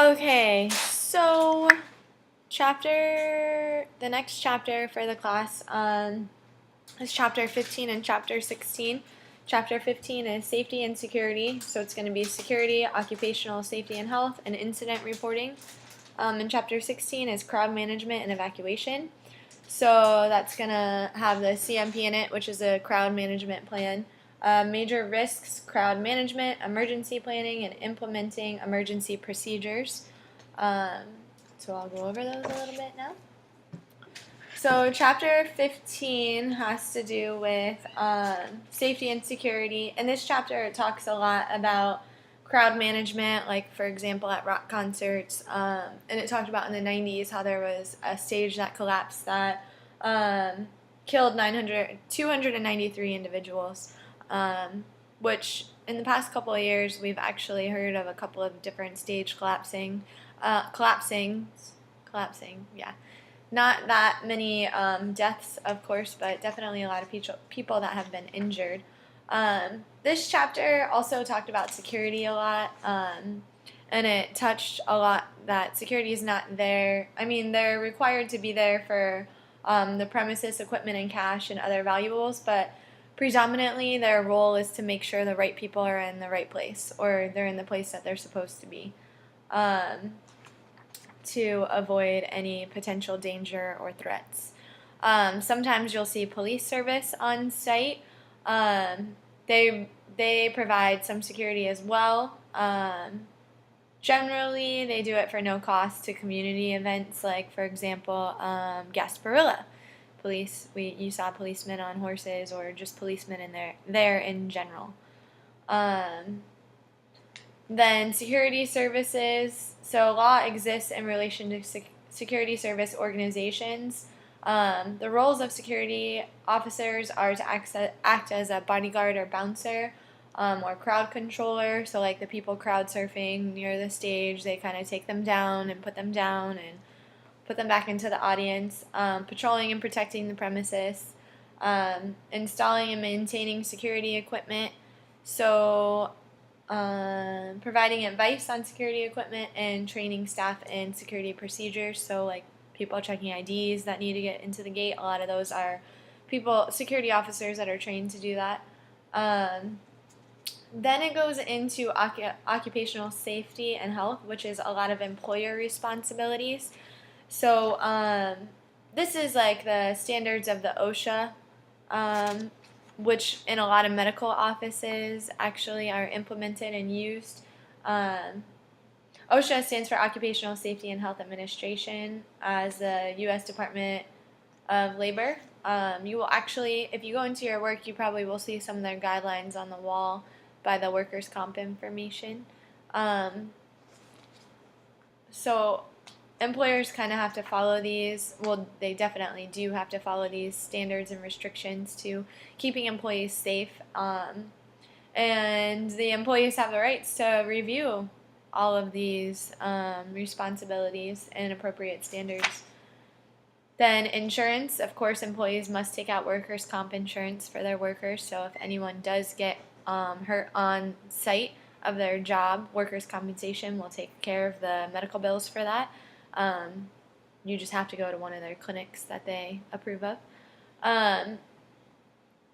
Okay, so the next chapter for the class is chapter 15 and chapter 16. Chapter 15 is safety and security, so it's going to be security, occupational safety and health, and incident reporting. And chapter 16 is crowd management and evacuation. So that's going to have the CMP in it, which is a crowd management plan. Major risks, crowd management, emergency planning, and implementing emergency procedures. So I'll go over those a little bit now. So chapter 15 has to do with safety and security. In this chapter, it talks a lot about crowd management, like for example at rock concerts. And it talked about in the 90s how there was a stage that collapsed that killed 293 individuals, which in the past couple of years we've actually heard of a couple of different stage collapsing, yeah. Not that many deaths, of course, but definitely a lot of people that have been injured. This chapter also talked about security a lot, and it touched a lot that security is not there. I mean, they're required to be there for the premises, equipment, and cash and other valuables, but predominantly their role is to make sure the right people are in the right place, or they're in the place that they're supposed to be. To avoid any potential danger or threats. Sometimes you'll see police service on site. They provide some security as well. Generally, they do it for no cost to community events, like for example, Gasparilla. You saw policemen on horses, or just policemen there in general. Then security services. So law exists in relation to security service organizations. The roles of security officers are to act as a bodyguard or bouncer, or crowd controller. So like the people crowd surfing near the stage, they kind of take them down and put them down and put them back into the audience. Patrolling and protecting the premises. Installing and maintaining security equipment. So providing advice on security equipment and training staff in security procedures. So like people checking IDs that need to get into the gate, a lot of those are security officers that are trained to do that. Then it goes into occupational safety and health, which is a lot of employer responsibilities. So this is like the standards of the OSHA, which in a lot of medical offices actually are implemented and used. OSHA stands for Occupational Safety and Health Administration as the U.S. Department of Labor. You will actually, if you go into your work, you probably will see some of their guidelines on the wall by the workers' comp information. So employers kind of have to follow these. Well, they definitely do have to follow these standards and restrictions to keeping employees safe. And the employees have the rights to review all of these responsibilities and appropriate standards. Then insurance, of course, employees must take out workers' comp insurance for their workers. So if anyone does get hurt on site of their job, workers' compensation will take care of the medical bills for that. You just have to go to one of their clinics that they approve of.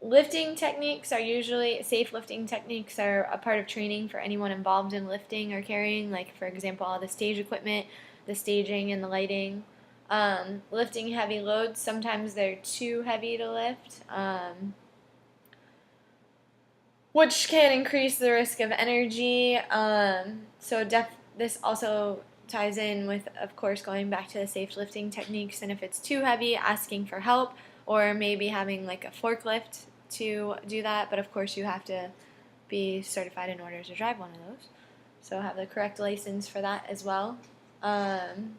Lifting techniques are usually, safe lifting techniques are a part of training for anyone involved in lifting or carrying, like for example all the stage equipment, the staging and the lighting. Lifting heavy loads, sometimes they're too heavy to lift, which can increase the risk of energy. This also ties in with, of course, going back to the safe lifting techniques, and if it's too heavy, asking for help, or maybe having like a forklift to do that, but of course you have to be certified in order to drive one of those, so have the correct license for that as well. And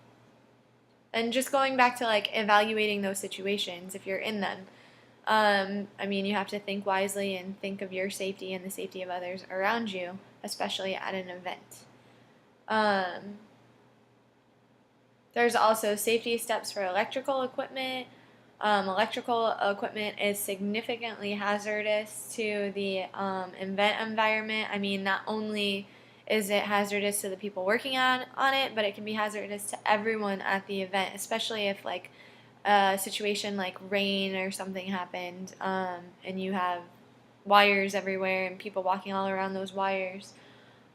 just going back to like evaluating those situations if you're in them. I mean, you have to think wisely and think of your safety and the safety of others around you, especially at an event. There's also safety steps for electrical equipment. Electrical equipment is significantly hazardous to the event environment. I mean, not only is it hazardous to the people working on it, but it can be hazardous to everyone at the event, especially if like a situation like rain or something happened, and you have wires everywhere and people walking all around those wires.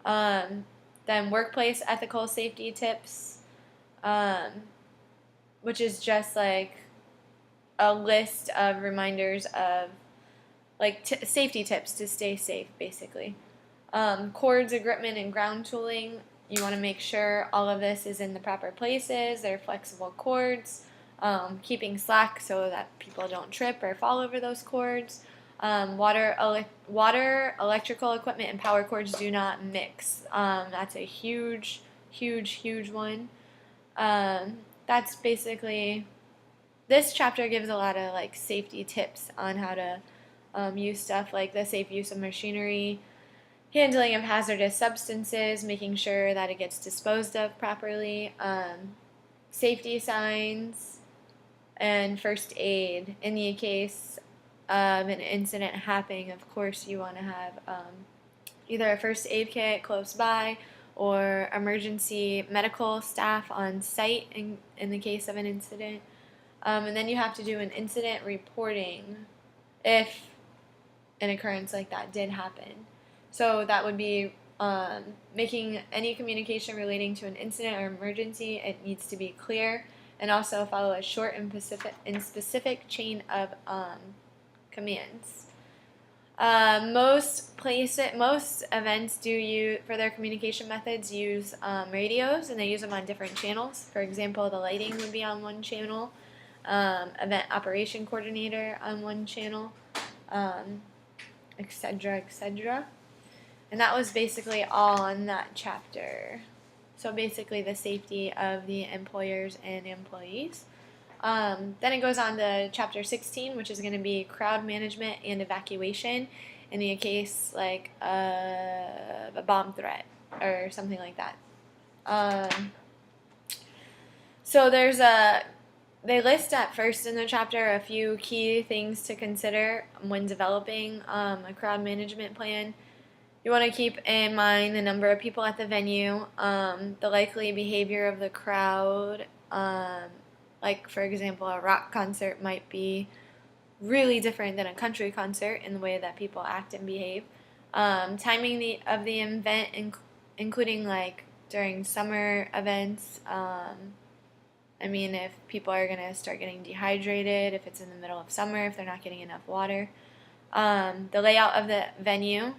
Then workplace ethical safety tips, which is just like a list of reminders of like safety tips to stay safe, basically. Cords, equipment, and ground tooling. You want to make sure all of this is in the proper places. They're flexible cords. Keeping slack so that people don't trip or fall over those cords. Water, electrical equipment, and power cords do not mix. That's a huge, huge, huge one. That's basically, this chapter gives a lot of like safety tips on how to use stuff like the safe use of machinery, handling of hazardous substances, making sure that it gets disposed of properly, safety signs, and first aid. In the case of an incident happening, of course you want to have either a first aid kit close by or emergency medical staff on site in the case of an incident. And then you have to do an incident reporting if an occurrence like that did happen. So that would be making any communication relating to an incident or emergency. It needs to be clear and also follow a short and specific chain of commands. Most events for their communication methods use radios, and they use them on different channels. For example, the lighting would be on one channel, event operation coordinator on one channel, etc., etc. And that was basically all on that chapter. So basically the safety of the employers and employees. Then it goes on to chapter 16, which is going to be crowd management and evacuation in the case like a bomb threat or something like that. So they list at first in the chapter a few key things to consider when developing a crowd management plan. You want to keep in mind the number of people at the venue, the likely behavior of the crowd. Like, for example, a rock concert might be really different than a country concert in the way that people act and behave. Timing of the event, including like during summer events. If people are going to start getting dehydrated, if it's in the middle of summer, if they're not getting enough water. The layout of the venue,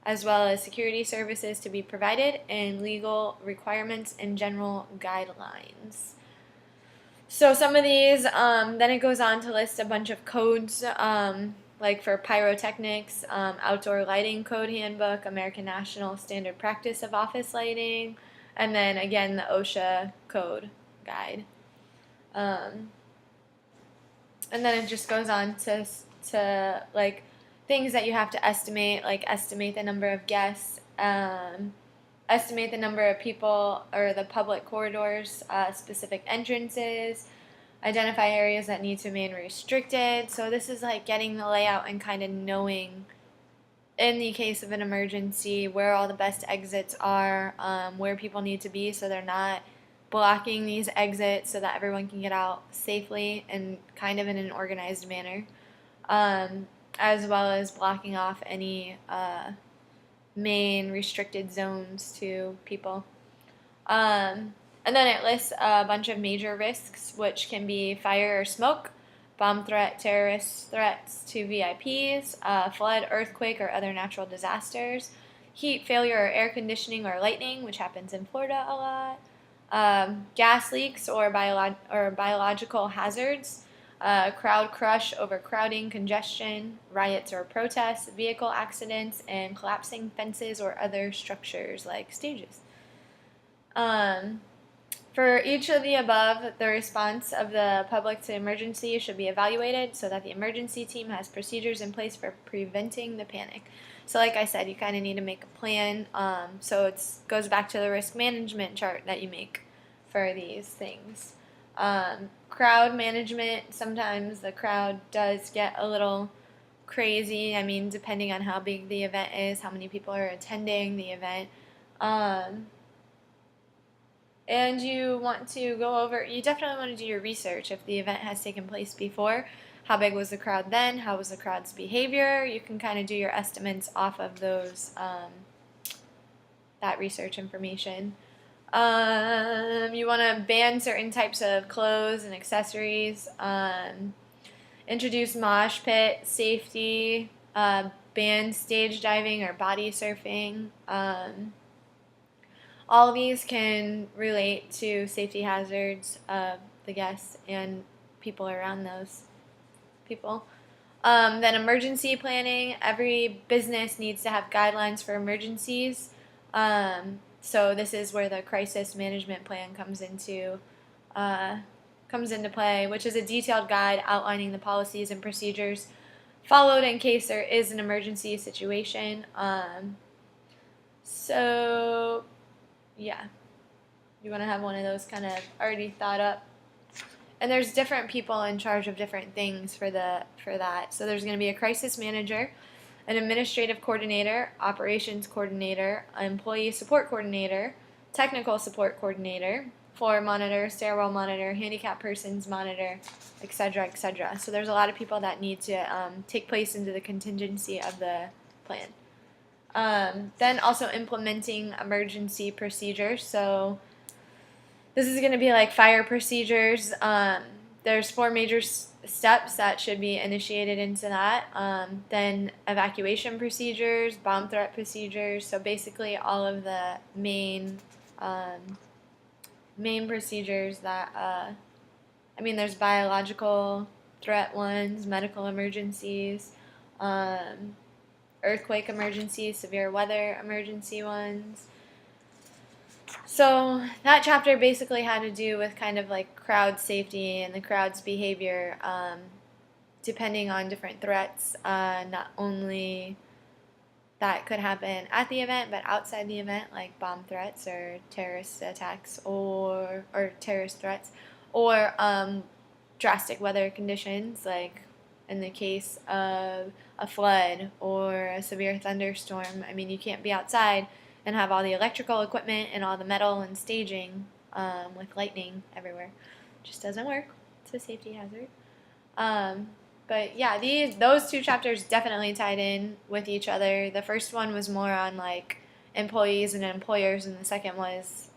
as well as security services to be provided, and legal requirements and general guidelines. So some of these, then it goes on to list a bunch of codes, like for pyrotechnics, outdoor lighting code handbook, American National Standard Practice of Office Lighting, and then again the OSHA code guide. And then it just goes on to like things that you have to estimate, like estimate the number of guests, estimate the number of people or the public corridors, specific entrances, identify areas that need to remain restricted. So this is like getting the layout and kind of knowing, in the case of an emergency, where all the best exits are, where people need to be so they're not blocking these exits so that everyone can get out safely and kind of in an organized manner, as well as blocking off any main restricted zones to people. And then it lists a bunch of major risks, which can be fire or smoke, bomb threat, terrorist threats to VIPs, flood, earthquake, or other natural disasters, heat failure or air conditioning or lightning, which happens in Florida a lot, gas leaks or biological hazards, crowd crush, overcrowding, congestion, riots or protests, vehicle accidents, and collapsing fences or other structures like stages. For each of the above, the response of the public to emergency should be evaluated so that the emergency team has procedures in place for preventing the panic. So like I said, you kind of need to make a plan. So it goes back to the risk management chart that you make for these things. Crowd management, sometimes the crowd does get a little crazy. Depending on how big the event is, how many people are attending the event. And you want to go over, you definitely want to do your research if the event has taken place before. How big was the crowd then? How was the crowd's behavior? You can kind of do your estimates off of those, that research information. You want to ban certain types of clothes and accessories. Introduce mosh pit safety. Ban stage diving or body surfing. All of these can relate to safety hazards of the guests and people around those people. Then emergency planning. Every business needs to have guidelines for emergencies. So this is where the crisis management plan comes into play, which is a detailed guide outlining the policies and procedures followed in case there is an emergency situation. So yeah, you want to have one of those kind of already thought up. And there's different people in charge of different things for that. So there's going to be a crisis manager, an administrative coordinator, operations coordinator, employee support coordinator, technical support coordinator, floor monitor, stairwell monitor, handicapped persons monitor, etc., etc. So there's a lot of people that need to take place into the contingency of the plan. Then also implementing emergency procedures. So this is going to be like fire procedures. There's 4 major steps that should be initiated into that. Then evacuation procedures, bomb threat procedures. So basically all of the main procedures that, there's biological threat ones, medical emergencies, earthquake emergencies, severe weather emergency ones. So that chapter basically had to do with kind of like crowd safety and the crowd's behavior, depending on different threats, not only that could happen at the event, but outside the event, like bomb threats or terrorist attacks or terrorist threats, or drastic weather conditions, like in the case of a flood or a severe thunderstorm. You can't be outside and have all the electrical equipment and all the metal and staging with lightning everywhere. It just doesn't work. It's a safety hazard. But yeah, those 2 chapters definitely tied in with each other. The first one was more on like employees and employers, and the second was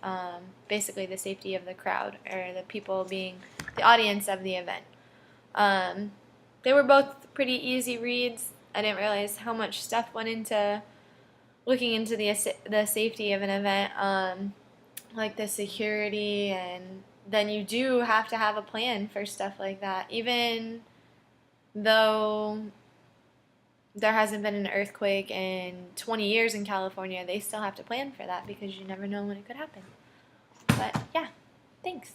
basically the safety of the crowd, or the people being the audience of the event. They were both pretty easy reads. I didn't realize how much stuff went into looking into the safety of an event, like the security, and then you do have to have a plan for stuff like that. Even though there hasn't been an earthquake in 20 years in California, they still have to plan for that because you never know when it could happen. But yeah, thanks.